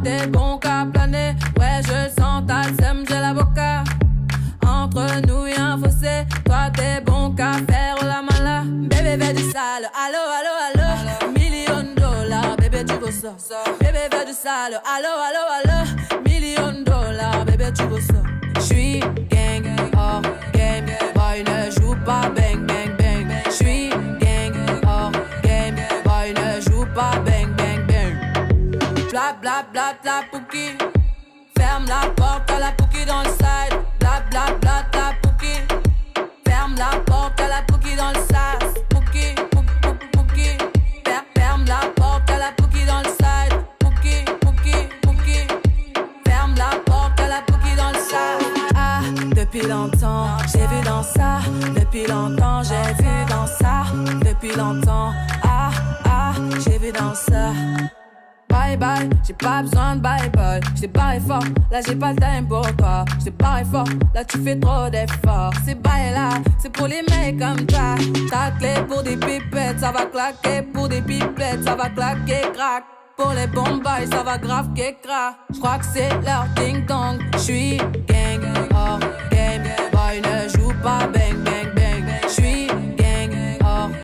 t'es bon qu'à planer. Ouais, je sens ta sème, j'ai l'avocat. Entre nous y'a un fossé. Toi, t'es bon qu'à faire la mala. Bébé, veut du sale. Allo, allo, allo. Million dollars, bébé, tu veux ça. Bébé, veut du sale. Allo, allo, allo. Million dollars, bébé, tu veux ça. J'suis gang, hors game. Boy, ne joue pas bang, bang, bang. J'suis gang, hors game. Boy, ne joue pas bang, bang, bang. Bla, bla, bla, bla, pouki. Ferme la porte à la pouki dans le side. Bla, bla, bla, bla, pouki. Ferme la porte à la pouki dans le sas. Pouki, pouki, pouki. Ferme la porte à la pouki dans le side. Pouki, pouki, pouki. Ferme la porte à la pouki dans le sas. Ah, depuis longtemps, j'ai vu dans ça. Depuis longtemps, j'ai vu dans ça. Depuis longtemps, ah, ah, j'ai vu dans ça. Bye bye, j'ai pas besoin de bye bye. J't'ai barré fort, là j'ai pas le time pour toi. J't'ai barré fort, là tu fais trop d'efforts. C'est bye là, c'est pour les mecs comme toi. Ta clé pour des pipettes, ça va claquer. Pour des pipettes, ça va claquer, crack. Pour les bombes, ça va grave qu'écra. J'crois que c'est leur ding dong. J'suis